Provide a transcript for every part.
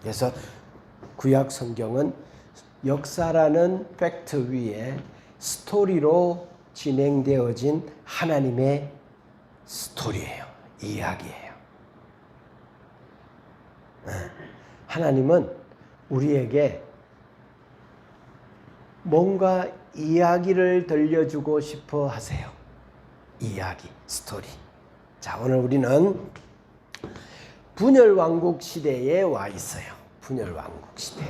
그래서 구약 성경은 역사라는 팩트 위에 스토리로 진행되어진 하나님의 스토리예요. 이야기예요. 하나님은 우리에게 뭔가 이야기를 들려주고 싶어 하세요. 이야기, 스토리. 자, 오늘 우리는 분열왕국 시대에 와 있어요. 분열왕국 시대.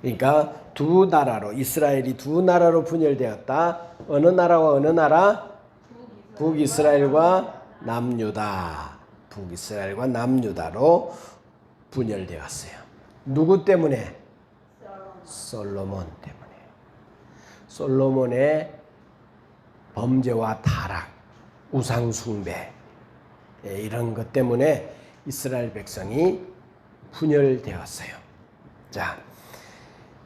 그러니까 두 나라로, 이스라엘이 두 나라로 분열되었다. 어느 나라와 어느 나라? 북이스라엘과 남유다. 북이스라엘과 남유다로 분열되었어요. 누구 때문에? 솔로몬 때문에. 솔로몬의 범죄와 타락, 우상숭배, 이런 것 때문에 이스라엘 백성이 분열되었어요. 자,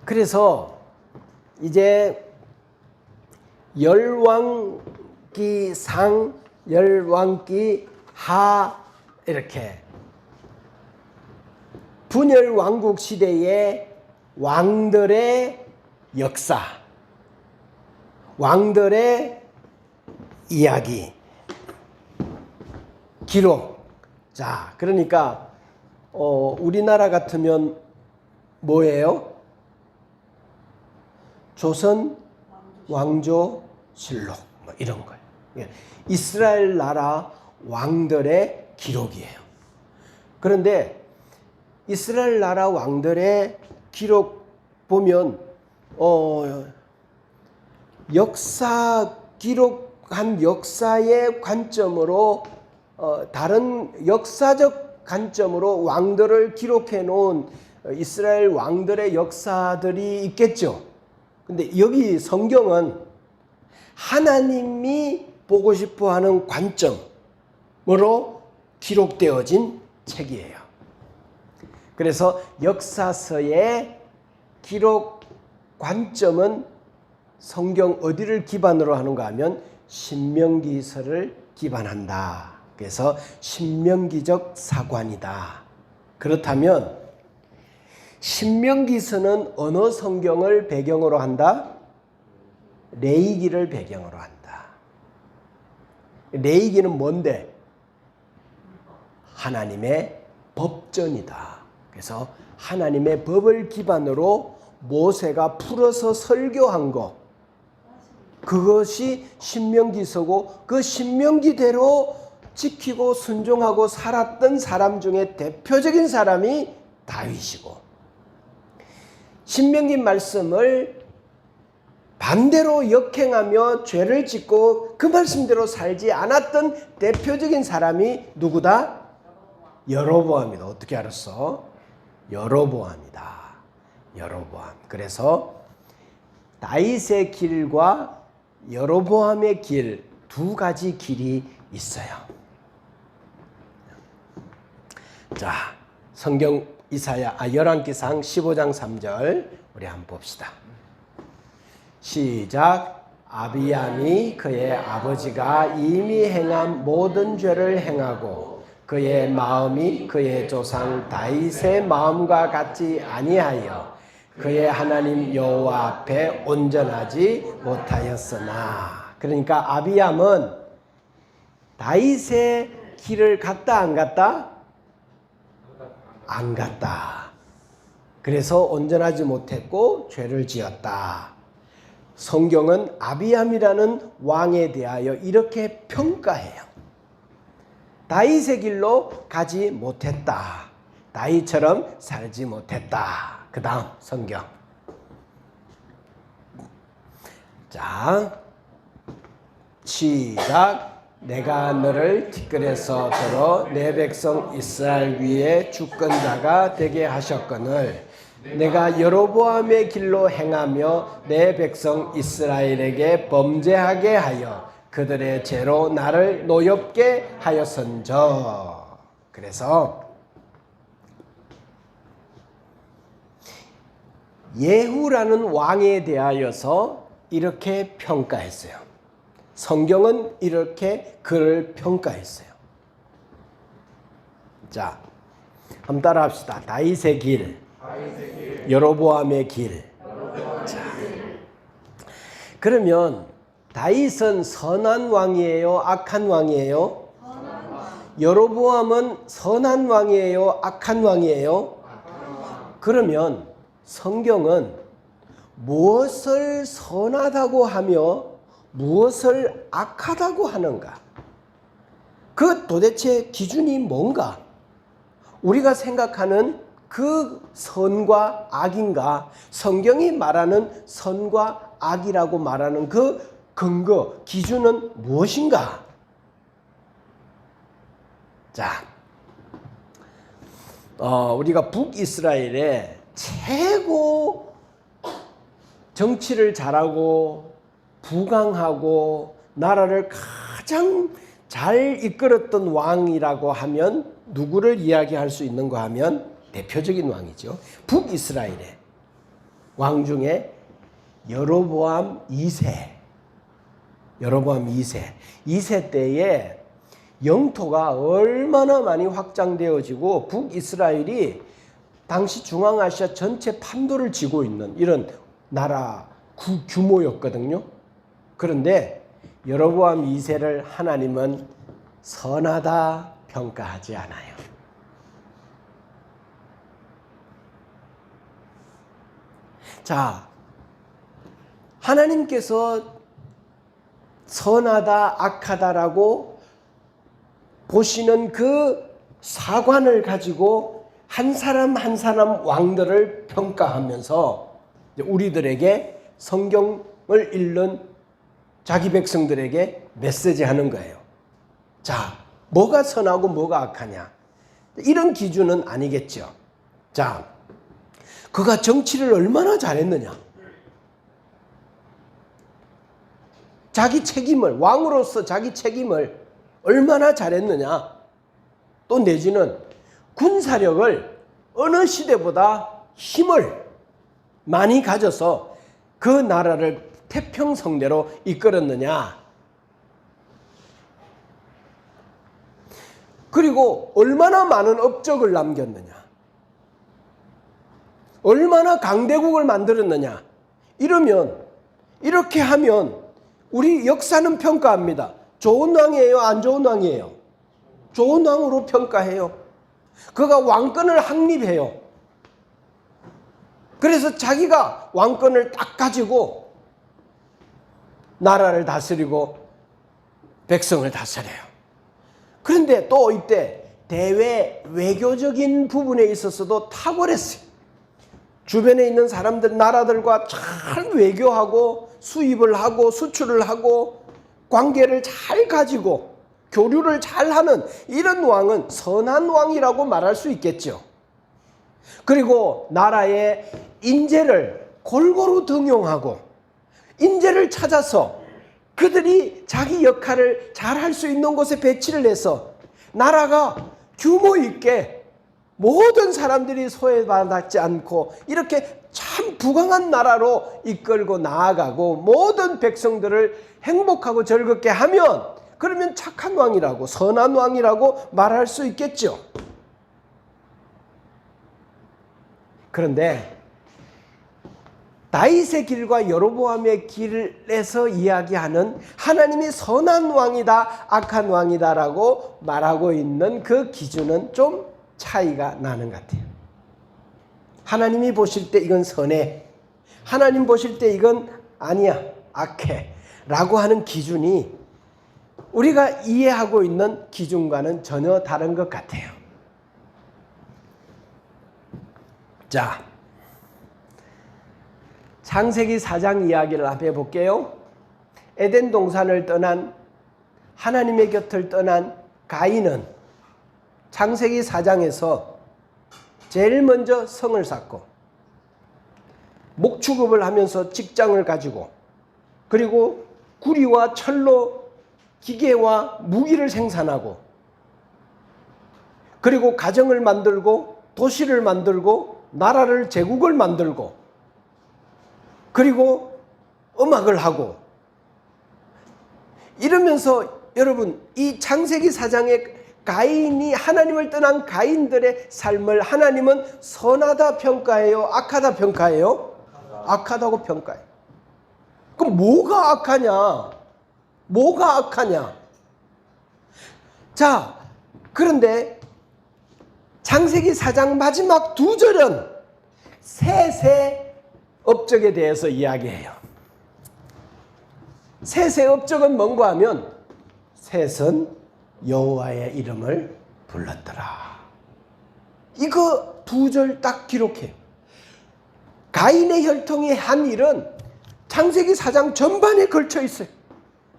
그래서 이제 열왕기 상, 열왕기 하, 이렇게 분열왕국 시대의 왕들의 역사, 왕들의 이야기, 기록. 자, 그러니까 우리나라 같으면 뭐예요? 조선 왕조 실록 뭐 이런 거예요. 이스라엘 나라 왕들의 기록이에요. 그런데 이스라엘 나라 왕들의 기록 보면 역사 기록한 역사의 관점으로 다른 역사적 관점으로 왕들을 기록해 놓은 이스라엘 왕들의 역사들이 있겠죠. 근데 여기 성경은 하나님이 보고 싶어 하는 관점으로 기록되어진 책이에요. 그래서 역사서의 기록 관점은 성경 어디를 기반으로 하는가 하면 신명기서를 기반한다. 그래서 신명기적 사관이다. 그렇다면 신명기서는 어느 성경을 배경으로 한다? 레위기를 배경으로 한다. 레위기는 뭔데? 하나님의 법전이다. 그래서 하나님의 법을 기반으로 모세가 풀어서 설교한 것, 그것이 신명기서고 그 신명기대로 지키고 순종하고 살았던 사람 중에 대표적인 사람이 다윗이고, 신명기 말씀을 반대로 역행하며 죄를 짓고 그 말씀대로 살지 않았던 대표적인 사람이 누구다? 여로보암이다. 어떻게 알았어? 여로보암이다. 여로보암. 그래서 다윗의 길과 여로보암의 길, 두 가지 길이 있어요. 자, 성경 열왕기상 15장 3절 우리 한번 봅시다. 시작. 아비암이 그의 아버지가 이미 행한 모든 죄를 행하고 그의 마음이 그의 조상 다윗의 마음과 같지 아니하여 그의 하나님 여호와 앞에 온전하지 못하였으나. 그러니까 아비암은 다윗의 길을 갔다 안 갔다? 안 갔다. 그래서 온전하지 못했고 죄를 지었다. 성경은 아비암이라는 왕에 대하여 이렇게 평가해요. 다윗의 길로 가지 못했다. 다윗처럼 살지 못했다. 그 다음 성경. 자, 시작. 내가 너를 티끌에서 들어 내 백성 이스라엘 위에 주권자가 되게 하셨거늘 내가 여로보암의 길로 행하며 내 백성 이스라엘에게 범죄하게 하여 그들의 죄로 나를 노엽게 하였은저. 그래서 예후라는 왕에 대하여서 이렇게 평가했어요. 성경은 이렇게 그를 평가했어요. 자, 한번 따라합시다. 다윗의 길, 여로보암의 길. 자, 그러면 다윗은 선한 왕이에요? 악한 왕이에요? 여로보암은 선한 왕이에요? 악한 왕이에요? 그러면 성경은 무엇을 선하다고 하며 무엇을 악하다고 하는가? 그 도대체 기준이 뭔가? 우리가 생각하는 그 선과 악인가? 성경이 말하는 선과 악이라고 말하는 그 근거, 기준은 무엇인가? 자, 우리가 북이스라엘의 최고 정치를 잘하고 부강하고 나라를 가장 잘 이끌었던 왕이라고 하면 누구를 이야기할 수 있는가 하면 대표적인 왕이죠. 북이스라엘의 왕 중에 여로보암 2세. 여로보암 2세. 2세 때에 영토가 얼마나 많이 확장되어지고 북이스라엘이 당시 중앙아시아 전체 판도를 쥐고 있는 이런 나라 규모였거든요. 그런데 여로보암 2세를 하나님은 선하다 평가하지 않아요. 자, 하나님께서 선하다 악하다라고 보시는 그 사관을 가지고 한 사람 한 사람 왕들을 평가하면서 우리들에게 성경을 읽는 자기 백성들에게 메시지하는 거예요. 자, 뭐가 선하고 뭐가 악하냐? 이런 기준은 아니겠죠. 자, 그가 정치를 얼마나 잘했느냐? 자기 책임을, 왕으로서 자기 책임을 얼마나 잘했느냐? 또 내지는 군사력을 어느 시대보다 힘을 많이 가져서 그 나라를 태평성대로 이끌었느냐? 그리고 얼마나 많은 업적을 남겼느냐? 얼마나 강대국을 만들었느냐? 이렇게 하면 우리 역사는 평가합니다. 좋은 왕이에요? 안 좋은 왕이에요? 좋은 왕으로 평가해요. 그가 왕권을 확립해요. 그래서 자기가 왕권을 딱 가지고 나라를 다스리고 백성을 다스려요. 그런데 또 이때 대외 외교적인 부분에 있어서도 탁월했어요. 주변에 있는 사람들, 나라들과 잘 외교하고 수입을 하고 수출을 하고 관계를 잘 가지고 교류를 잘하는 이런 왕은 선한 왕이라고 말할 수 있겠죠. 그리고 나라의 인재를 골고루 등용하고 인재를 찾아서 그들이 자기 역할을 잘 할 수 있는 곳에 배치를 해서 나라가 규모 있게 모든 사람들이 소외받지 않고 이렇게 참 부강한 나라로 이끌고 나아가고 모든 백성들을 행복하고 즐겁게 하면 그러면 착한 왕이라고 선한 왕이라고 말할 수 있겠죠. 그런데 다윗의 길과 여로보암의 길에서 이야기하는 하나님이 선한 왕이다 악한 왕이다라고 말하고 있는 그 기준은 좀 차이가 나는 것 같아요. 하나님이 보실 때 이건 선해, 하나님 보실 때 이건 아니야 악해 라고 하는 기준이 우리가 이해하고 있는 기준과는 전혀 다른 것 같아요. 자, 창세기 4장 이야기를 한번 해볼게요. 에덴 동산을 떠난 하나님의 곁을 떠난 가인은 창세기 4장에서 제일 먼저 성을 쌓고 목축업을 하면서 직장을 가지고 그리고 구리와 철로 기계와 무기를 생산하고 그리고 가정을 만들고 도시를 만들고 나라를 제국을 만들고 그리고 음악을 하고 이러면서 여러분 이 창세기 4장의 가인이 하나님을 떠난 가인들의 삶을 하나님은 선하다 평가해요? 악하다 평가해요? 악하다고 평가해요. 그럼 뭐가 악하냐? 뭐가 악하냐? 자, 그런데 창세기 4장 마지막 2절은 셋의 업적에 대해서 이야기해요. 셋의 업적은 뭔가 하면 셋은 여호와의 이름을 불렀더라. 이거 2절 딱 기록해요. 가인의 혈통이 한 일은 창세기 4장 전반에 걸쳐 있어요.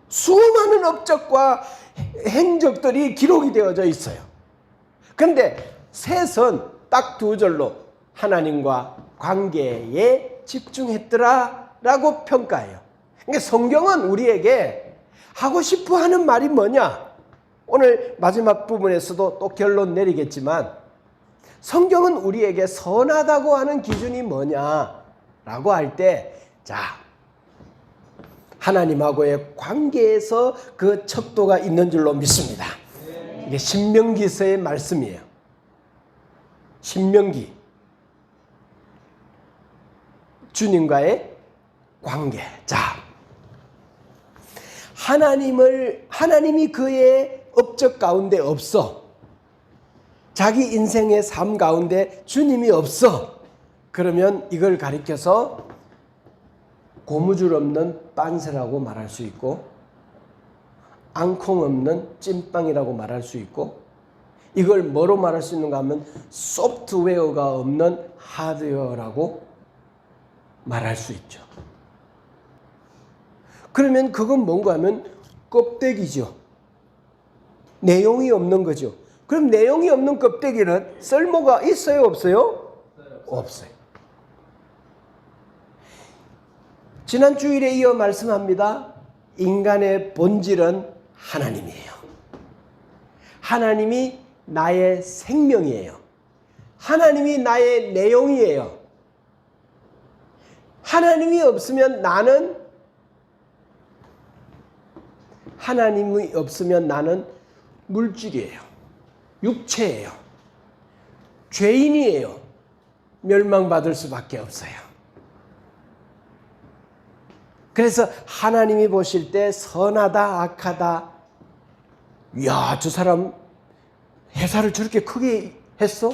수많은 업적과 행적들이 기록이 되어져 있어요. 그런데 셋은 딱 2절로 하나님과 관계에 집중했더라라고 평가해요. 그러니까 성경은 우리에게 하고 싶어 하는 말이 뭐냐? 오늘 마지막 부분에서도 또 결론 내리겠지만 성경은 우리에게 선하다고 하는 기준이 뭐냐라고 할 때, 자, 하나님하고의 관계에서 그 척도가 있는 줄로 믿습니다. 이게 신명기서의 말씀이에요. 신명기. 주님과의 관계. 자, 하나님이 그의 업적 가운데 없어. 자기 인생의 삶 가운데 주님이 없어. 그러면 이걸 가리켜서 고무줄 없는 빤스라고 말할 수 있고, 앙콩 없는 찐빵이라고 말할 수 있고, 이걸 뭐로 말할 수 있는가 하면 소프트웨어가 없는 하드웨어라고 말할 수 있죠. 그러면 그건 뭔가 하면 껍데기죠. 내용이 없는 거죠. 그럼 내용이 없는 껍데기는 쓸모가 있어요, 없어요? 없어요. 지난 주일에 이어 말씀합니다. 인간의 본질은 하나님이에요. 하나님이 나의 생명이에요. 하나님이 나의 내용이에요. 하나님이 없으면 나는 물질이에요. 육체예요. 죄인이에요. 멸망받을 수밖에 없어요. 그래서 하나님이 보실 때 선하다, 악하다. 이야, 저 사람 회사를 저렇게 크게 했어?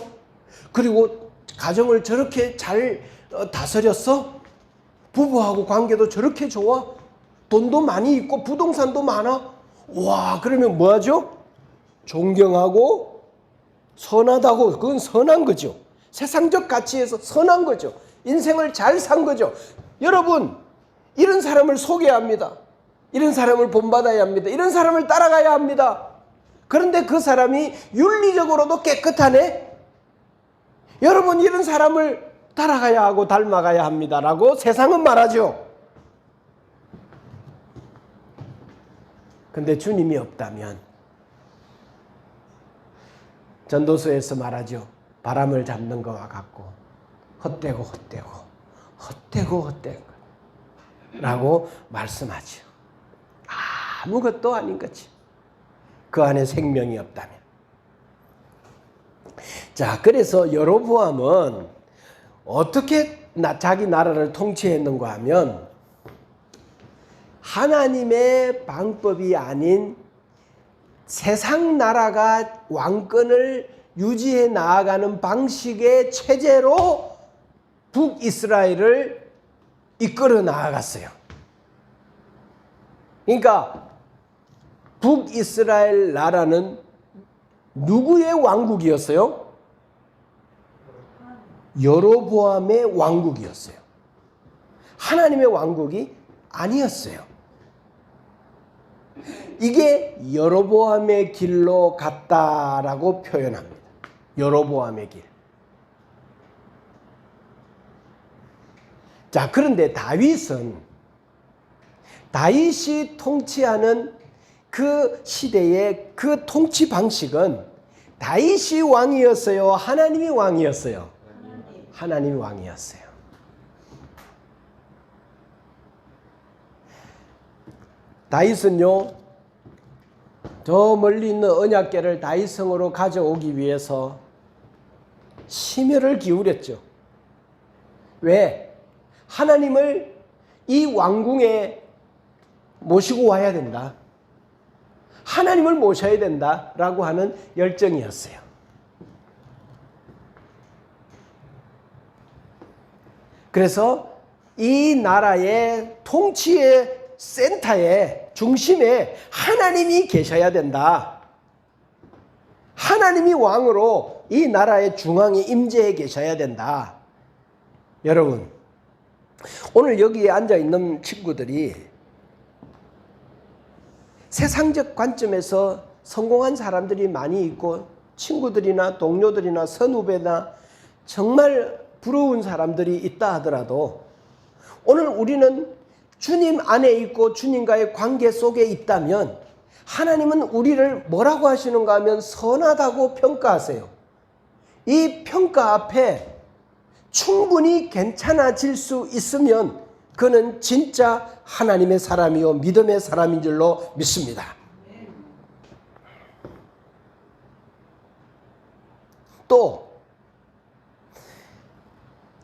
그리고 가정을 저렇게 잘 다스렸어? 부부하고 관계도 저렇게 좋아? 돈도 많이 있고 부동산도 많아? 와, 그러면 뭐 하죠? 존경하고 선하다고. 그건 선한 거죠. 세상적 가치에서 선한 거죠. 인생을 잘 산 거죠. 여러분, 이런 사람을 소개합니다. 이런 사람을 본받아야 합니다. 이런 사람을 따라가야 합니다. 그런데 그 사람이 윤리적으로도 깨끗하네? 여러분, 이런 사람을 따라가야 하고 닮아가야 합니다라고 세상은 말하죠. 근데 주님이 없다면 전도서에서 말하죠. 바람을 잡는 것과 같고 헛되고 라고 말씀하죠. 아무것도 아닌 거지. 그 안에 생명이 없다면. 자, 그래서 여로보암은 어떻게 자기 나라를 통치했는가 하면 하나님의 방법이 아닌 세상 나라가 왕권을 유지해 나아가는 방식의 체제로 북이스라엘을 이끌어 나아갔어요. 그러니까 북이스라엘 나라는 누구의 왕국이었어요? 여로보암의 왕국이었어요. 하나님의 왕국이 아니었어요. 이게 여로보암의 길로 갔다라고 표현합니다. 여로보암의 길. 자, 그런데 다윗이 통치하는 그 시대의 그 통치 방식은 다윗이 왕이었어요? 하나님이 왕이었어요? 하나님이 왕이었어요. 다윗은요, 저 멀리 있는 언약궤를 다윗성으로 가져오기 위해서 심혈을 기울였죠. 왜? 하나님을 이 왕궁에 모시고 와야 된다. 하나님을 모셔야 된다라고 하는 열정이었어요. 그래서 이 나라의 통치의 센터에, 중심에 하나님이 계셔야 된다. 하나님이 왕으로 이 나라의 중앙에 임재해 계셔야 된다. 여러분, 오늘 여기에 앉아 있는 친구들이 세상적 관점에서 성공한 사람들이 많이 있고, 친구들이나 동료들이나 선후배나 정말 부러운 사람들이 있다 하더라도, 오늘 우리는 주님 안에 있고 주님과의 관계 속에 있다면 하나님은 우리를 뭐라고 하시는가 하면 선하다고 평가하세요. 이 평가 앞에 충분히 괜찮아질 수 있으면 그는 진짜 하나님의 사람이요 믿음의 사람인 줄로 믿습니다. 또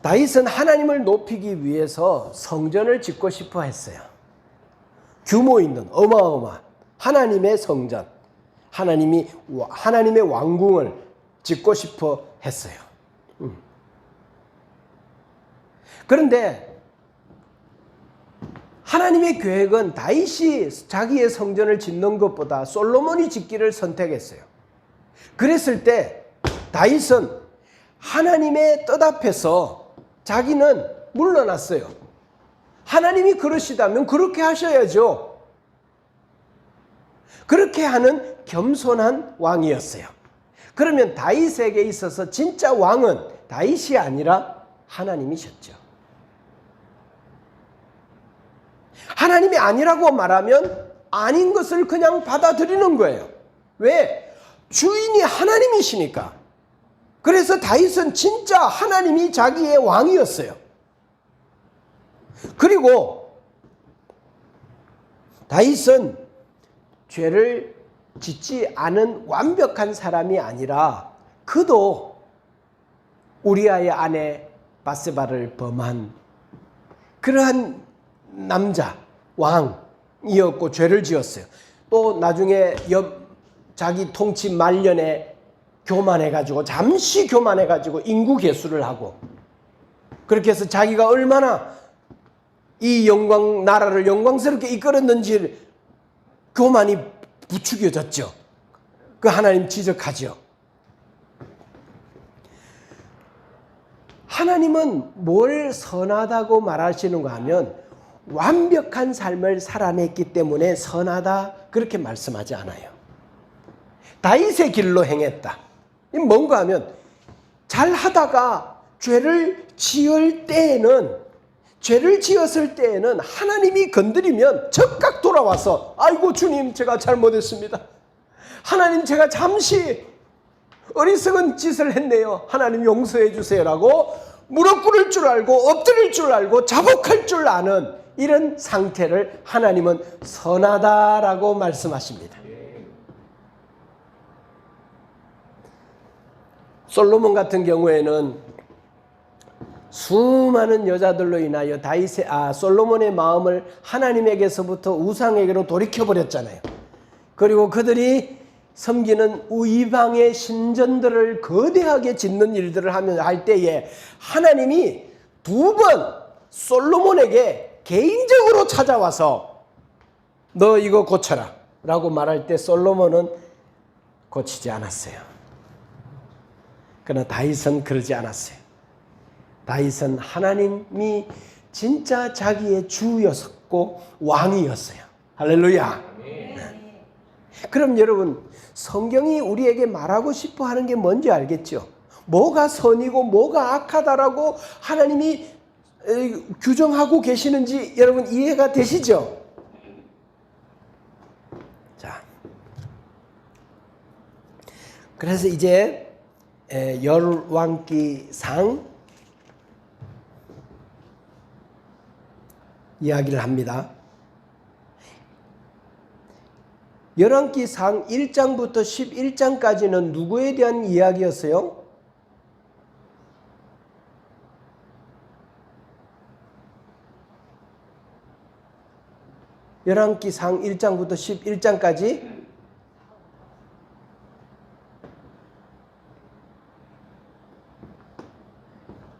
다윗은 하나님을 높이기 위해서 성전을 짓고 싶어 했어요. 규모 있는 어마어마한 하나님의 성전, 하나님의 왕궁을 짓고 싶어 했어요. 그런데 하나님의 계획은 다윗이 자기의 성전을 짓는 것보다 솔로몬이 짓기를 선택했어요. 그랬을 때 다윗은 하나님의 뜻 앞에서 자기는 물러났어요. 하나님이 그러시다면 그렇게 하셔야죠. 그렇게 하는 겸손한 왕이었어요. 그러면 다윗에게 있어서 진짜 왕은 다윗이 아니라 하나님이셨죠. 하나님이 아니라고 말하면 아닌 것을 그냥 받아들이는 거예요. 왜? 주인이 하나님이시니까. 그래서 다윗은 진짜 하나님이 자기의 왕이었어요. 그리고 다윗은 죄를 짓지 않은 완벽한 사람이 아니라 그도 우리아의 아내 바세바를 범한 그러한 남자, 왕이었고 죄를 지었어요. 또 나중에 자기 통치 말년에 교만해가지고 잠시 교만해가지고 인구 개수를 하고 그렇게 해서 자기가 얼마나 이 나라를 영광스럽게 이끌었는지 교만이 부추겨졌죠. 그 하나님 지적하죠. 하나님은 뭘 선하다고 말하시는가 하면 완벽한 삶을 살아냈기 때문에 선하다 그렇게 말씀하지 않아요. 다윗의 길로 행했다. 뭔가 하면 잘하다가 죄를 지었을 때에는 하나님이 건드리면 즉각 돌아와서 아이고 주님 제가 잘못했습니다. 하나님 제가 잠시 어리석은 짓을 했네요. 하나님 용서해 주세요라고 무릎 꿇을 줄 알고 엎드릴 줄 알고 자복할 줄 아는 이런 상태를 하나님은 선하다라고 말씀하십니다. 솔로몬 같은 경우에는 수많은 여자들로 인하여 솔로몬의 마음을 하나님에게서부터 우상에게로 돌이켜버렸잖아요. 그리고 그들이 섬기는 이방의 신전들을 거대하게 짓는 일들을 할 때에 하나님이 2번 솔로몬에게 개인적으로 찾아와서 너 이거 고쳐라 라고 말할 때 솔로몬은 고치지 않았어요. 그러나 다윗은 그러지 않았어요. 다윗은 하나님이 진짜 자기의 주였고 왕이었어요. 할렐루야. 네. 그럼 여러분 성경이 우리에게 말하고 싶어 하는 게 뭔지 알겠죠? 뭐가 선이고 뭐가 악하다라고 하나님이 규정하고 계시는지 여러분 이해가 되시죠? 자, 그래서 이제 열왕기상 이야기를 합니다. 열왕기상 1장부터 11장까지는 누구에 대한 이야기였어요? 열왕기상 1장부터 11장까지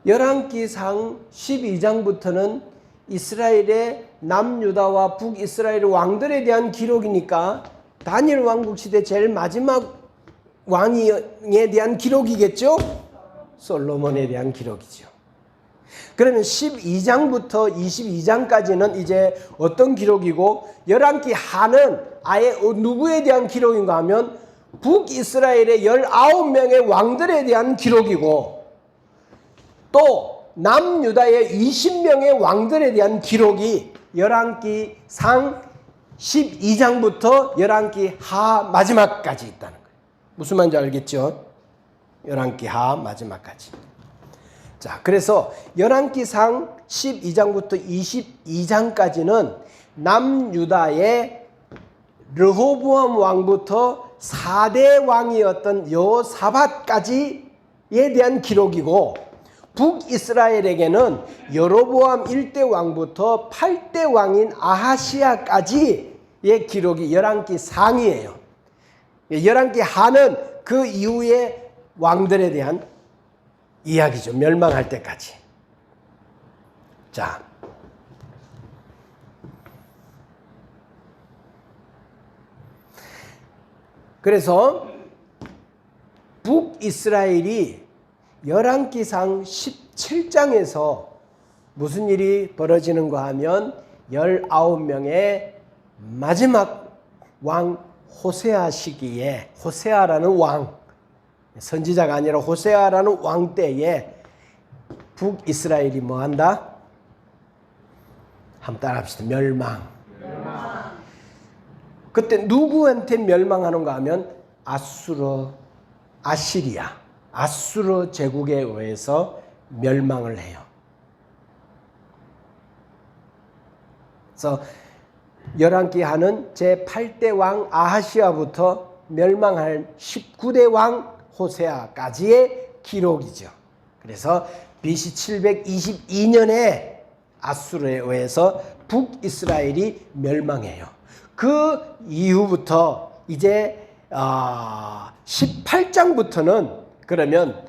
열왕기상 12장부터는 이스라엘의 남유다와 북이스라엘 왕들에 대한 기록이니까 다니엘 왕국 시대 제일 마지막 왕에 대한 기록이겠죠? 솔로몬에 대한 기록이죠. 그러면 12장부터 22장까지는 이제 어떤 기록이고 열왕기 하는 아예 누구에 대한 기록인가 하면 북이스라엘의 19명의 왕들에 대한 기록이고 또 남유다의 20명의 왕들에 대한 기록이 열왕기상 12장부터 열왕기 하 마지막까지 있다는 거예요. 무슨 말인지 알겠죠? 열왕기 하 마지막까지. 자, 그래서 열왕기상 12장부터 22장까지는 남유다의 르호보암 왕부터 4대 왕이었던 여호사밧까지에 대한 기록이고 북이스라엘에게는 여로보암 1대 왕부터 8대 왕인 아하시아까지의 기록이 열왕기 상이에요. 열왕기 하는 그 이후의 왕들에 대한 이야기죠. 멸망할 때까지. 자, 그래서 북이스라엘이 열왕기상 17장에서 무슨 일이 벌어지는가 하면 19명의 마지막 왕 호세아 시기에 호세아라는 왕, 선지자가 아니라 호세아라는 왕 때에 북이스라엘이 뭐한다? 한번 따라합시다. 멸망. 그때 누구한테 멸망하는가 하면 아시리아, 아수르 제국에 의해서 멸망을 해요. 그래서 열왕기 하는 제8대 왕 아하시아부터 멸망할 19대 왕 호세아까지의 기록이죠. 그래서 BC 722년에 아수르에 의해서 북이스라엘이 멸망해요. 그 이후부터 이제 18장부터는 그러면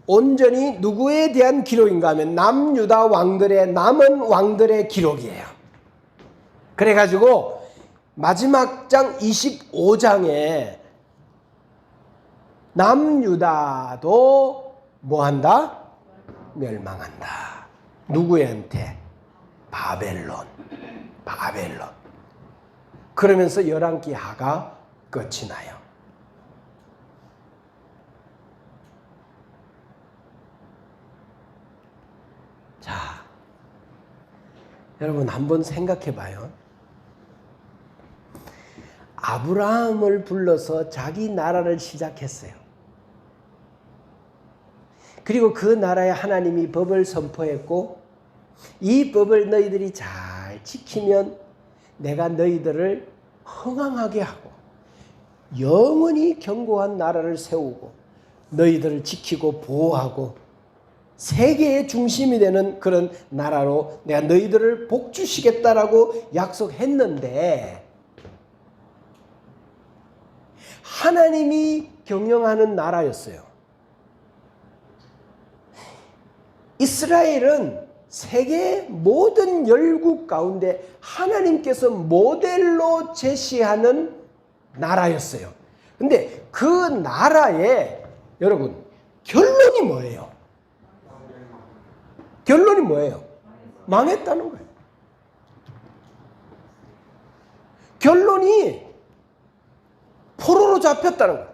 온전히 누구에 대한 기록인가 하면 남유다 왕들의 남은 왕들의 기록이에요. 그래가지고 마지막 장 25장에 남유다도 뭐한다? 멸망한다. 누구한테? 바벨론. 그러면서 열왕기 하가 끝이 나요. 자, 여러분 한번 생각해 봐요. 아브라함을 불러서 자기 나라를 시작했어요. 그리고 그 나라에 하나님이 법을 선포했고 이 법을 너희들이 잘 지키면 내가 너희들을 흥왕하게 하고 영원히 견고한 나라를 세우고 너희들을 지키고 보호하고 세계의 중심이 되는 그런 나라로 내가 너희들을 복주시겠다라고 약속했는데 하나님이 경영하는 나라였어요. 이스라엘은 세계 모든 열국 가운데 하나님께서 모델로 제시하는 나라였어요. 근데 그 나라의 여러분 결론이 뭐예요? 결론이 뭐예요? 망했다는 거예요. 결론이 포로로 잡혔다는 거예요.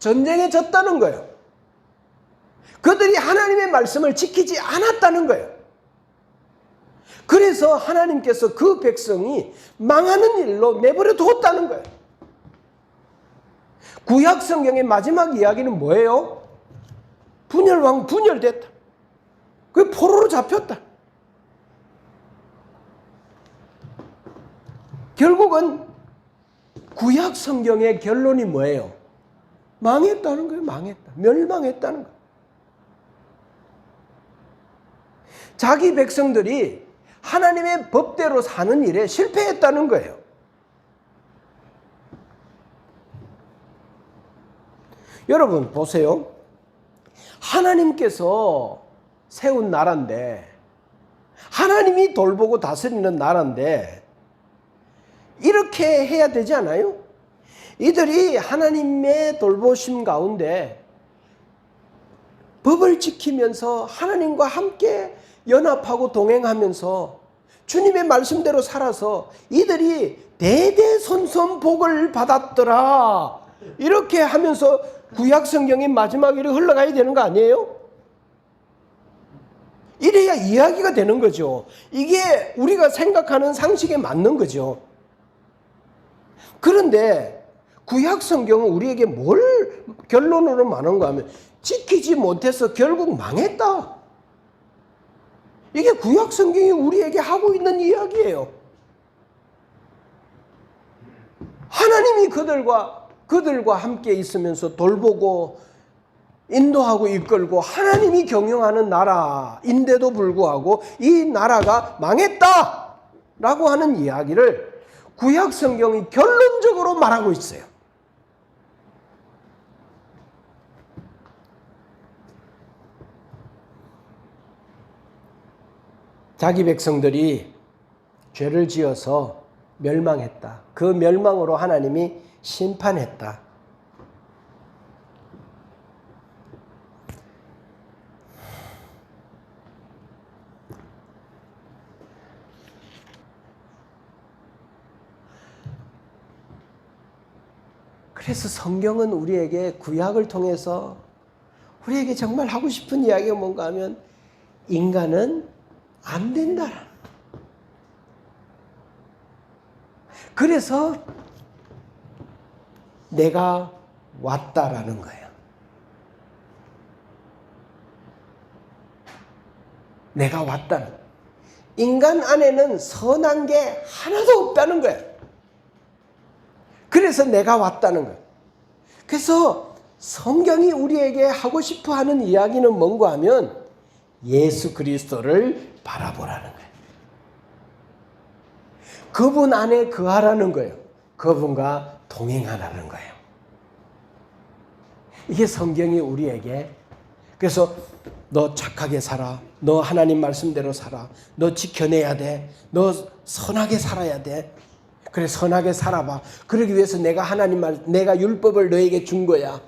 전쟁에 졌다는 거예요. 그들이 하나님의 말씀을 지키지 않았다는 거예요. 그래서 하나님께서 그 백성이 망하는 일로 내버려 두었다는 거예요. 구약 성경의 마지막 이야기는 뭐예요? 분열왕 분열됐다. 그 포로로 잡혔다. 결국은 구약 성경의 결론이 뭐예요? 망했다는 거예요. 망했다. 멸망했다는 거예요. 자기 백성들이 하나님의 법대로 사는 일에 실패했다는 거예요. 여러분 보세요. 하나님께서 세운 나라인데, 하나님이 돌보고 다스리는 나라인데 이렇게 해야 되지 않아요? 이들이 하나님의 돌보심 가운데 법을 지키면서 하나님과 함께 연합하고 동행하면서 주님의 말씀대로 살아서 이들이 대대손손 복을 받았더라, 이렇게 하면서 구약 성경의 마지막 일이 흘러가야 되는 거 아니에요? 이래야 이야기가 되는 거죠. 이게 우리가 생각하는 상식에 맞는 거죠. 그런데 구약 성경은 우리에게 뭘 결론으로 말하는가 하면 지키지 못해서 결국 망했다. 이게 구약 성경이 우리에게 하고 있는 이야기예요. 하나님이 그들과 함께 있으면서 돌보고 인도하고 이끌고 하나님이 경영하는 나라인데도 불구하고 이 나라가 망했다라고 하는 이야기를 구약 성경이 결론적으로 말하고 있어요. 자기 백성들이 죄를 지어서 멸망했다. 그 멸망으로 하나님이 심판했다. 그래서 성경은 우리에게 구약을 통해서 우리에게 정말 하고 싶은 이야기가 뭔가 하면 인간은 안 된다. 그래서 내가 왔다라는 거예요. 내가 왔다는 거예요. 인간 안에는 선한 게 하나도 없다는 거예요. 그래서 내가 왔다는 거예요. 그래서 성경이 우리에게 하고 싶어 하는 이야기는 뭔가 하면 예수 그리스도를 바라보라는 거예요. 그분 안에 거하라는 거예요. 그분과 동행하라는 거예요. 이게 성경이 우리에게, 그래서 너 착하게 살아, 너 하나님 말씀대로 살아, 너 지켜내야 돼, 너 선하게 살아야 돼, 그래 선하게 살아봐, 그러기 위해서 내가 내가 율법을 너에게 준 거야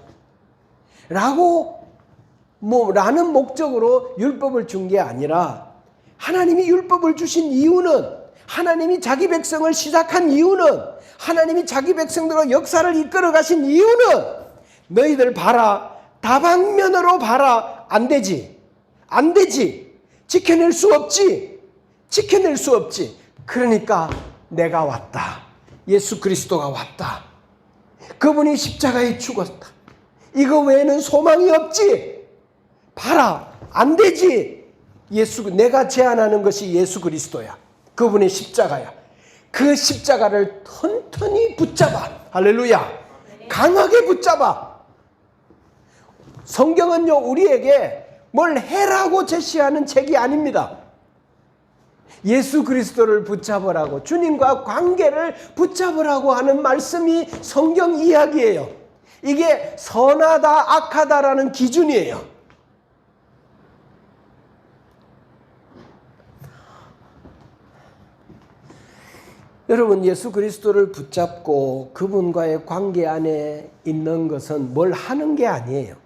라고 라는 목적으로 율법을 준 게 아니라, 하나님이 율법을 주신 이유는, 하나님이 자기 백성을 시작한 이유는, 하나님이 자기 백성들로 역사를 이끌어 가신 이유는, 너희들 봐라, 다방면으로 봐라, 안 되지, 안 되지, 지켜낼 수 없지, 지켜낼 수 없지. 그러니까 내가 왔다. 예수 그리스도가 왔다. 그분이 십자가에 죽었다. 이거 외에는 소망이 없지. 봐라, 안 되지. 내가 제안하는 것이 예수 그리스도야. 그분의 십자가야. 그 십자가를 튼튼히 붙잡아. 할렐루야. 강하게 붙잡아. 성경은요, 우리에게 뭘 해라고 제시하는 책이 아닙니다. 예수 그리스도를 붙잡으라고, 주님과 관계를 붙잡으라고 하는 말씀이 성경 이야기예요. 이게 선하다, 악하다라는 기준이에요. 여러분, 예수 그리스도를 붙잡고 그분과의 관계 안에 있는 것은 뭘 하는 게 아니에요.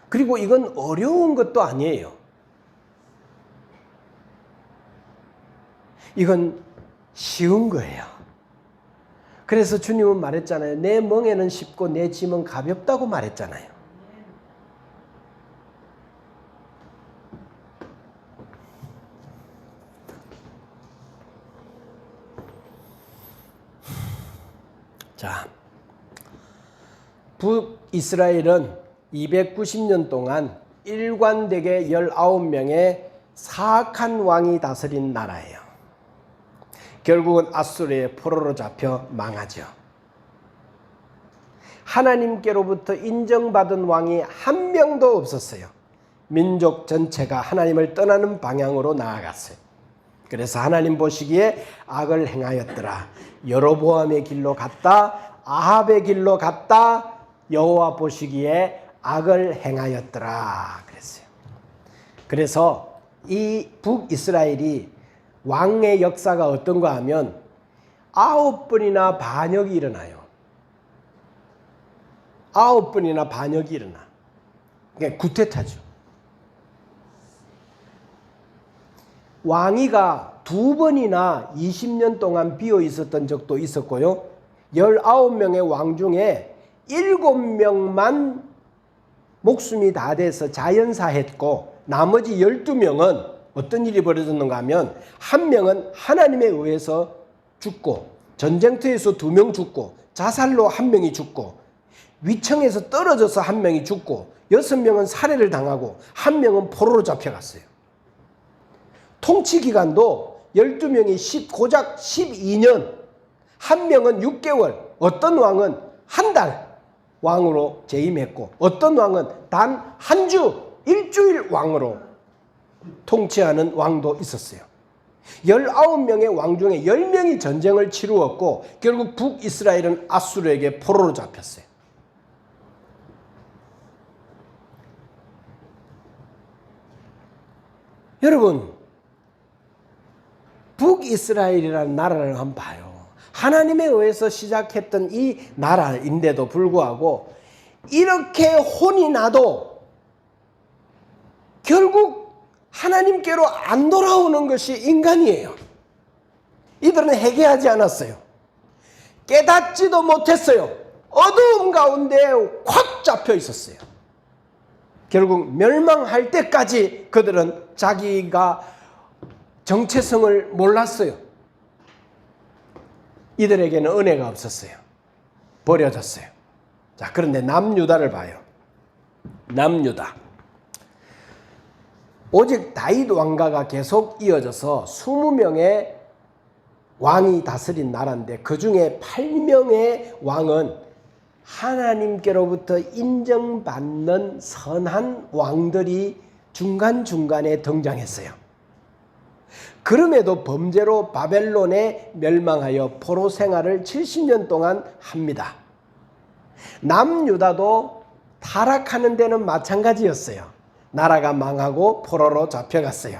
그리고 이건 어려운 것도 아니에요. 이건 쉬운 거예요. 그래서 주님은 말했잖아요. 내 멍에는 쉽고 내 짐은 가볍다고 말했잖아요. 자, 북이스라엘은 290년 동안 일관되게 19명의 사악한 왕이 다스린 나라예요. 결국은 아수르의 포로로 잡혀 망하죠. 하나님께로부터 인정받은 왕이 한 명도 없었어요. 민족 전체가 하나님을 떠나는 방향으로 나아갔어요. 그래서 하나님 보시기에 악을 행하였더라. 여로보암의 길로 갔다. 아합의 길로 갔다. 여호와 보시기에 악을 행하였더라 그랬어요. 그래서 이 북이스라엘이 왕의 역사가 어떤가 하면 9번이나 반역이 일어나요. 9번이나 반역이 일어나. 그러니까 구태타죠. 왕위가 2번이나 20년 동안 비어 있었던 적도 있었고요. 19명의 왕 중에 7명만 목숨이 다 돼서 자연사했고 나머지 12명은 어떤 일이 벌어졌는가 하면 한 명은 하나님에 의해서 죽고 전쟁터에서 2명 죽고 자살로 1명이 죽고 위층에서 떨어져서 1명이 죽고 6명은 살해를 당하고 1명은 포로로 잡혀갔어요. 통치 기간도 12명이 고작 12년, 1명은 6개월, 어떤 왕은 한 달 왕으로 재임했고 어떤 왕은 단 한 주, 일주일 왕으로 통치하는 왕도 있었어요. 19명의 왕 중에 10명이 전쟁을 치루었고 결국 북이스라엘은 아수르에게 포로로 잡혔어요. 여러분, 북이스라엘이라는 나라를 한번 봐요. 하나님에 의해서 시작했던 이 나라인데도 불구하고 이렇게 혼이 나도 결국 하나님께로 안 돌아오는 것이 인간이에요. 이들은 회개하지 않았어요. 깨닫지도 못했어요. 어두움 가운데 확 잡혀 있었어요. 결국 멸망할 때까지 그들은 자기가 정체성을 몰랐어요. 이들에게는 은혜가 없었어요. 버려졌어요. 자, 그런데 남유다를 봐요. 남유다. 오직 다윗 왕가가 계속 이어져서 20명의 왕이 다스린 나라인데 그 중에 8명의 왕은 하나님께로부터 인정받는 선한 왕들이 중간중간에 등장했어요. 그럼에도 범죄로 바벨론에 멸망하여 포로 생활을 70년 동안 합니다. 남유다도 타락하는 데는 마찬가지였어요. 나라가 망하고 포로로 잡혀갔어요.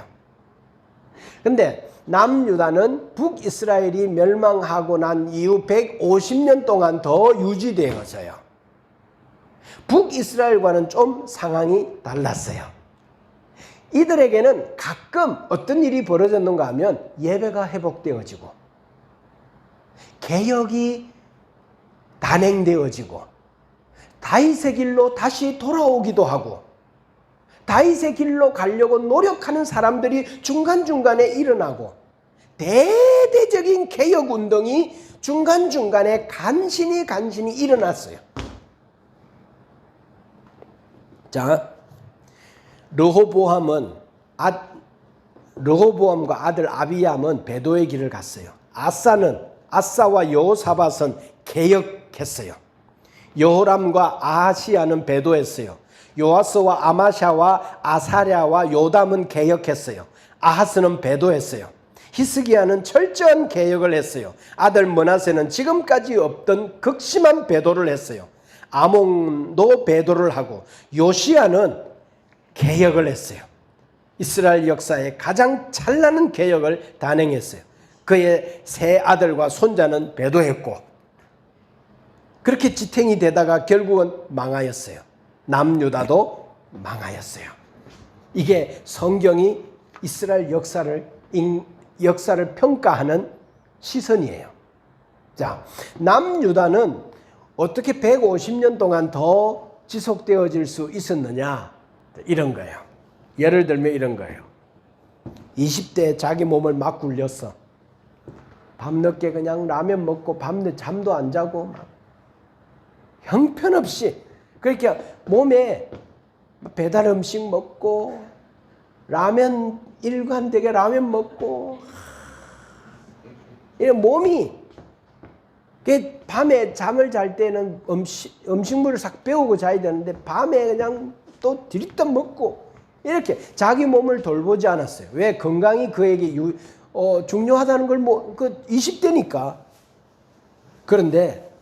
근데 남유다는 북이스라엘이 멸망하고 난 이후 150년 동안 더 유지되어져요. 북이스라엘과는 좀 상황이 달랐어요. 이들에게는 가끔 어떤 일이 벌어졌는가 하면 예배가 회복되어지고 개혁이 단행되어지고 다윗의 길로 다시 돌아오기도 하고 다윗의 길로 가려고 노력하는 사람들이 중간중간에 일어나고 대대적인 개혁운동이 중간중간에 간신히 일어났어요. 자, 르호보암과 아들 아비암은 배도의 길을 갔어요. 아사와 여호사밧은 개혁했어요. 여호람과 아하시야는 배도했어요. 요아스와 아마샤와 아사랴와 요담은 개혁했어요. 아하스는 배도했어요. 히스기야는 철저한 개혁을 했어요. 아들 므낫세는 지금까지 없던 극심한 배도를 했어요. 아몬도 배도를 하고 요시야는 개혁을 했어요. 이스라엘 역사에 가장 찬란한 개혁을 단행했어요. 그의 세 아들과 손자는 배도했고 그렇게 지탱이 되다가 결국은 망하였어요. 남유다도 망하였어요. 이게 성경이 이스라엘 역사를 평가하는 시선이에요. 자, 남유다는 어떻게 150년 동안 더 지속되어질 수 있었느냐? 이런 거예요. 예를 들면 이런 거예요. 20대에 자기 몸을 막 굴렸어. 밤늦게 그냥 라면 먹고 밤늦게 잠도 안 자고 막 형편없이 그러니까 몸에 배달 음식 먹고 라면 일관되게 라면 먹고 몸이 밤에 잠을 잘 때는 음식물을 싹 배우고 자야 되는데 밤에 그냥 또 들이다 먹고 이렇게 자기 몸을 돌보지 않았어요. 왜? 건강이 그에게 중요하다는 걸 20대니까. 그런데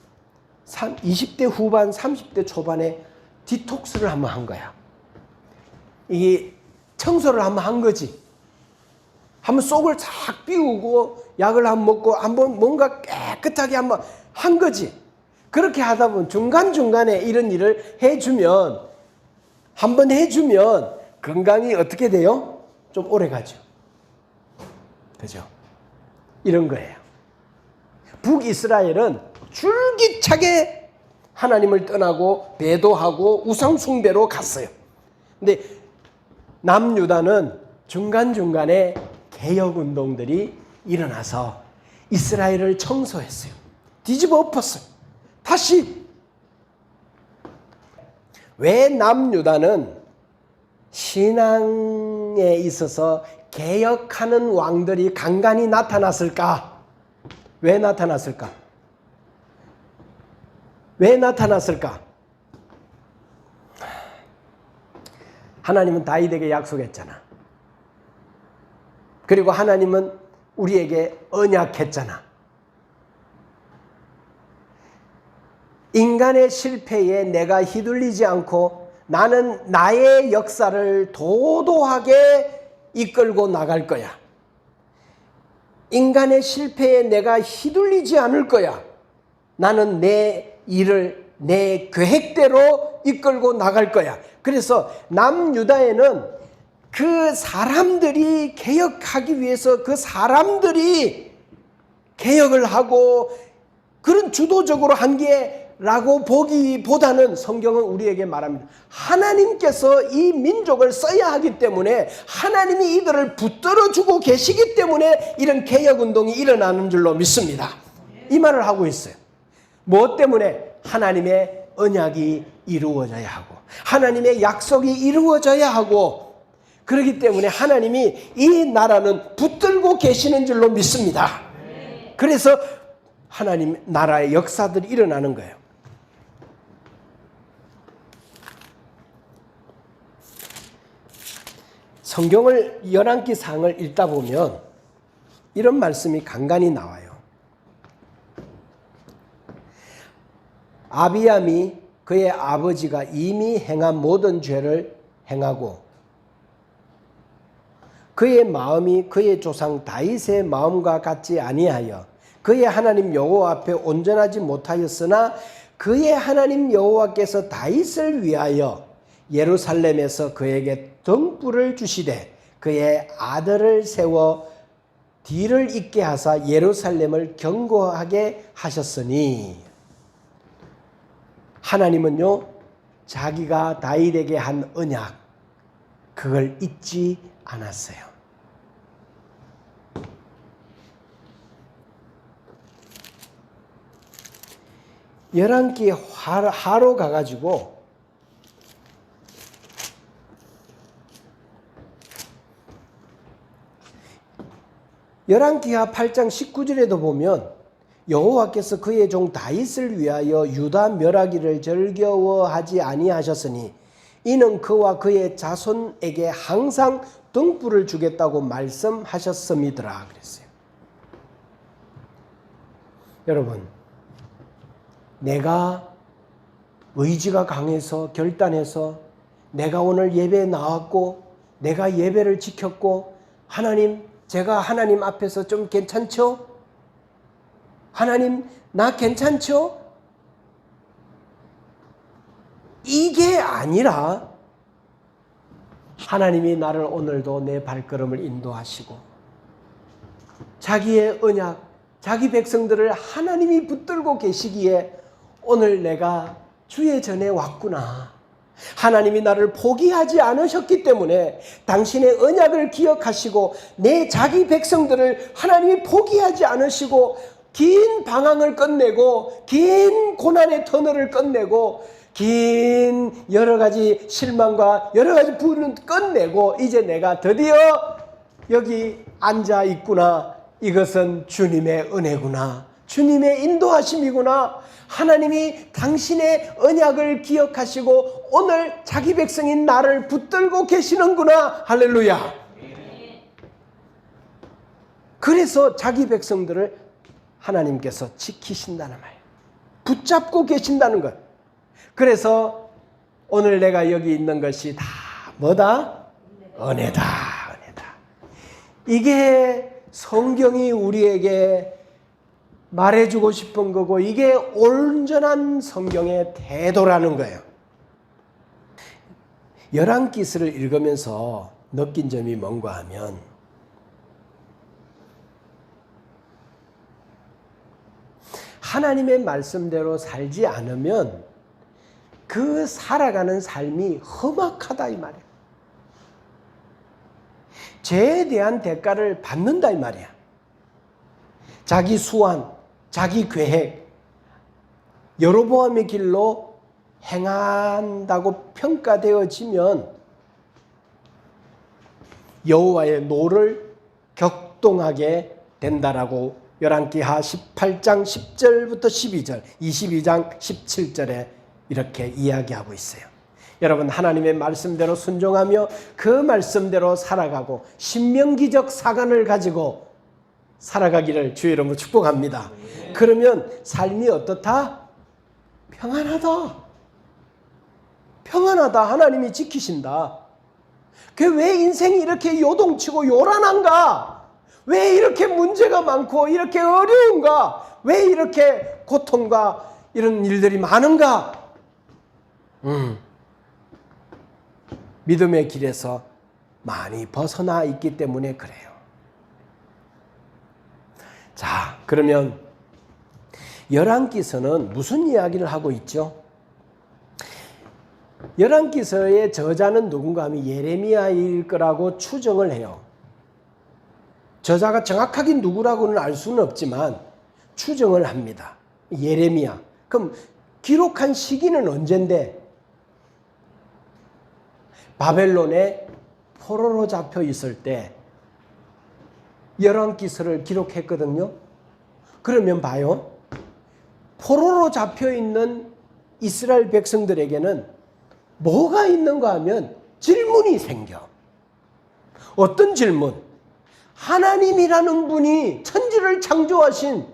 20대 후반, 30대 초반에 디톡스를 한번 한 거야. 이게 청소를 한번 한 거지. 한번 속을 싹 비우고 약을 한번 먹고 한번 뭔가 깨끗하게 한번 한 거지. 그렇게 하다 보면 중간중간에 이런 일을 해주면, 한번 해주면 건강이 어떻게 돼요? 좀 오래 가죠. 그죠? 이런 거예요. 북이스라엘은 줄기차게 하나님을 떠나고 배도하고 우상숭배로 갔어요. 근데 남유다는 중간중간에 개혁운동들이 일어나서 이스라엘을 청소했어요. 뒤집어 엎었어요. 다시. 왜 남유다는 신앙에 있어서 개혁하는 왕들이 간간히 나타났을까? 왜 나타났을까? 왜 나타났을까? 하나님은 다윗에게 약속했잖아. 그리고 하나님은 우리에게 언약했잖아. 인간의 실패에 내가 휘둘리지 않고 나는 나의 역사를 도도하게 이끌고 나갈 거야. 인간의 실패에 내가 휘둘리지 않을 거야. 나는 내 일을 내 계획대로 이끌고 나갈 거야. 그래서 남유다에는 그 사람들이 개혁하기 위해서 그 사람들이 개혁을 하고 그런 주도적으로 한 게라고 보기보다는 성경은 우리에게 말합니다. 하나님께서 이 민족을 써야 하기 때문에 하나님이 이들을 붙들어주고 계시기 때문에 이런 개혁운동이 일어나는 줄로 믿습니다. 이 말을 하고 있어요. 무엇 때문에? 하나님의 언약이 이루어져야 하고 하나님의 약속이 이루어져야 하고 그렇기 때문에 하나님이 이 나라는 붙들고 계시는 줄로 믿습니다. 그래서 하나님 나라의 역사들이 일어나는 거예요. 성경을 열왕기상을 읽다 보면 이런 말씀이 간간히 나와요. 아비암이 그의 아버지가 이미 행한 모든 죄를 행하고 그의 마음이 그의 조상 다윗의 마음과 같지 아니하여 그의 하나님 여호와 앞에 온전하지 못하였으나 그의 하나님 여호와께서 다윗을 위하여 예루살렘에서 그에게 등불을 주시되 그의 아들을 세워 뒤를 잇게 하사 예루살렘을 견고하게 하셨으니 하나님은요 자기가 다윗에게 한 언약 그걸 잊지 않았어요. 열왕기 하로 가가지고 열왕기하 8장 19절에도 보면 여호와께서 그의 종 다윗을 위하여 유다 멸하기를 절겨워하지 아니하셨으니 이는 그와 그의 자손에게 항상 등불을 주겠다고 말씀하셨음이더라 그랬어요. 여러분, 내가 의지가 강해서 결단해서 내가 오늘 예배에 나왔고 내가 예배를 지켰고 하나님 제가 하나님 앞에서 좀 괜찮죠? 하나님 나 괜찮죠? 이게 아니라 하나님이 나를 오늘도 내 발걸음을 인도하시고 자기의 언약, 자기 백성들을 하나님이 붙들고 계시기에 오늘 내가 주의 전에 왔구나. 하나님이 나를 포기하지 않으셨기 때문에 당신의 언약을 기억하시고 내 자기 백성들을 하나님이 포기하지 않으시고 긴 방황을 끝내고 긴 고난의 터널을 끝내고 긴 여러 가지 실망과 여러 가지 부분을 끝내고 이제 내가 드디어 여기 앉아 있구나. 이것은 주님의 은혜구나. 주님의 인도하심이구나. 하나님이 당신의 언약을 기억하시고 오늘 자기 백성인 나를 붙들고 계시는구나. 할렐루야. 그래서 자기 백성들을 하나님께서 지키신다는 말. 붙잡고 계신다는 것. 그래서 오늘 내가 여기 있는 것이 다 뭐다? 은혜다. 은혜다. 이게 성경이 우리에게 말해주고 싶은 거고 이게 온전한 성경의 태도라는 거예요. 열왕기서를 읽으면서 느낀 점이 뭔가 하면 하나님의 말씀대로 살지 않으면 그 살아가는 삶이 험악하다 이 말이야. 죄에 대한 대가를 받는다 이 말이야. 자기 수완, 자기 계획, 여로보암의 길로 행한다고 평가되어지면 여호와의 노를 격동하게 된다라고 열왕기하 18장 10절부터 12절, 22장 17절에 이렇게 이야기하고 있어요. 여러분 하나님의 말씀대로 순종하며 그 말씀대로 살아가고 신명기적 사관을 가지고 살아가기를 주의 이름으로 축복합니다. 그러면 삶이 어떻다? 평안하다. 평안하다. 하나님이 지키신다. 왜 인생이 이렇게 요동치고 요란한가? 왜 이렇게 문제가 많고 이렇게 어려운가? 왜 이렇게 고통과 이런 일들이 많은가? 믿음의 길에서 많이 벗어나 있기 때문에 그래요. 자, 그러면 열왕기서는 무슨 이야기를 하고 있죠? 열왕기서의 저자는 누군가 하면 예레미야일 거라고 추정을 해요. 저자가 정확하게 누구라고는 알 수는 없지만 추정을 합니다. 예레미야. 그럼 기록한 시기는 언젠데? 바벨론에 포로로 잡혀 있을 때 열왕기서를 기록했거든요. 그러면 봐요. 포로로 잡혀 있는 이스라엘 백성들에게는 뭐가 있는가 하면 질문이 생겨. 어떤 질문? 하나님이라는 분이 천지를 창조하신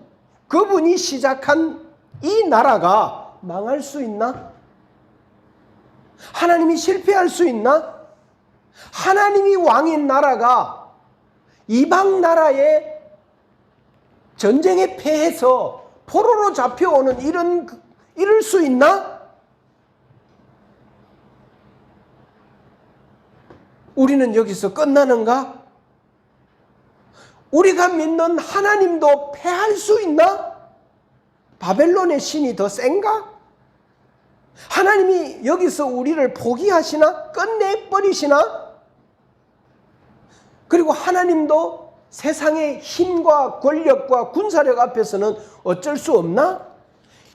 그분이 시작한 이 나라가 망할 수 있나? 하나님이 실패할 수 있나? 하나님이 왕인 나라가 이방 나라의 전쟁에 패해서 포로로 잡혀오는 이럴 수 있나? 우리는 여기서 끝나는가? 우리가 믿는 하나님도 패할 수 있나? 바벨론의 신이 더 센가? 하나님이 여기서 우리를 포기하시나? 끝내버리시나? 그리고 하나님도 세상의 힘과 권력과 군사력 앞에서는 어쩔 수 없나?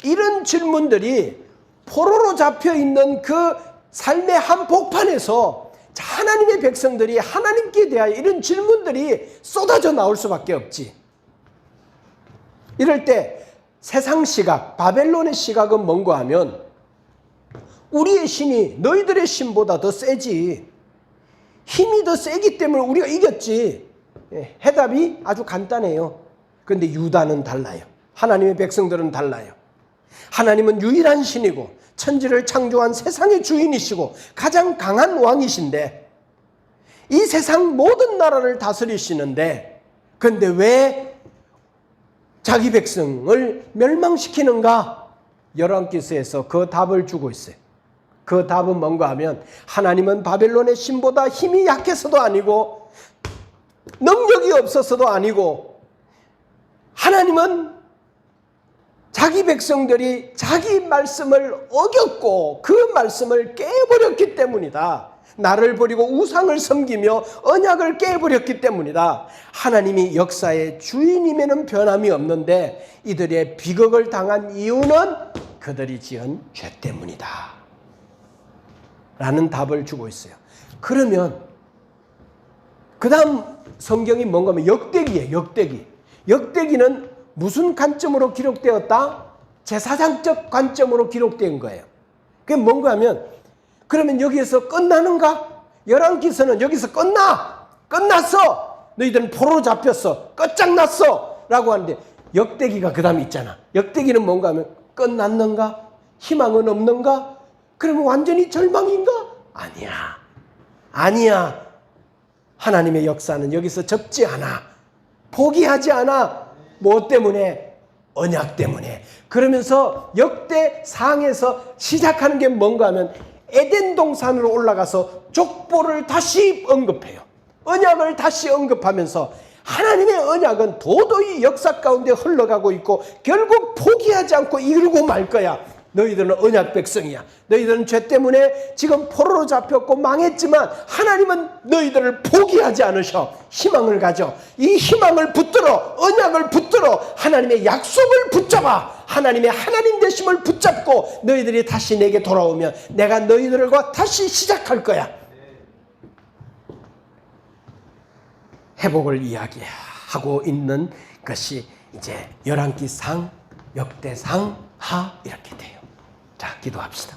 이런 질문들이 포로로 잡혀있는 그 삶의 한복판에서 하나님의 백성들이 하나님께 대하여 이런 질문들이 쏟아져 나올 수밖에 없지. 이럴 때 세상 시각, 바벨론의 시각은 뭔가 하면 우리의 신이 너희들의 신보다 더 세지. 힘이 더 세기 때문에 우리가 이겼지. 해답이 아주 간단해요. 그런데 유다는 달라요. 하나님의 백성들은 달라요. 하나님은 유일한 신이고 천지를 창조한 세상의 주인이시고 가장 강한 왕이신데 이 세상 모든 나라를 다스리시는데 그런데 왜 자기 백성을 멸망시키는가? 열왕기서에서 그 답을 주고 있어요. 그 답은 뭔가 하면 하나님은 바벨론의 신보다 힘이 약해서도 아니고 능력이 없어서도 아니고 하나님은 자기 백성들이 자기 말씀을 어겼고 그 말씀을 깨버렸기 때문이다. 나를 버리고 우상을 섬기며 언약을 깨버렸기 때문이다. 하나님이 역사의 주인임에는 변함이 없는데 이들의 비극을 당한 이유는 그들이 지은 죄 때문이다. 라는 답을 주고 있어요. 그러면 그 다음 성경이 뭔가 하면 역대기예요. 역대기. 역대기는 무슨 관점으로 기록되었다? 제사장적 관점으로 기록된 거예요. 그게 뭔가 하면 그러면 여기에서 끝나는가? 열왕기서는 여기서 끝났어. 너희들은 포로로 잡혔어. 끝장났어. 라고 하는데 역대기가 그 다음에 있잖아. 역대기는 뭔가 하면 끝났는가? 희망은 없는가? 그러면 완전히 절망인가? 아니야. 하나님의 역사는 여기서 접지 않아. 포기하지 않아. 뭐 때문에? 언약 때문에. 그러면서 역대상에서 시작하는 게 뭔가 하면 에덴 동산으로 올라가서 족보를 다시 언급해요. 언약을 다시 언급하면서 하나님의 언약은 도저히 역사 가운데 흘러가고 있고 결국 포기하지 않고 이루고 말 거야. 너희들은 언약 백성이야. 너희들은 죄 때문에 지금 포로로 잡혔고 망했지만 하나님은 너희들을 포기하지 않으셔. 희망을 가져. 이 희망을 붙들어. 언약을 붙들어. 하나님의 약속을 붙잡아. 하나님의 하나님 되심을 붙잡고 너희들이 다시 내게 돌아오면 내가 너희들과 다시 시작할 거야. 회복을 이야기하고 있는 것이 이제 열왕기상, 역대상, 하 이렇게 돼요. 자, 기도합시다.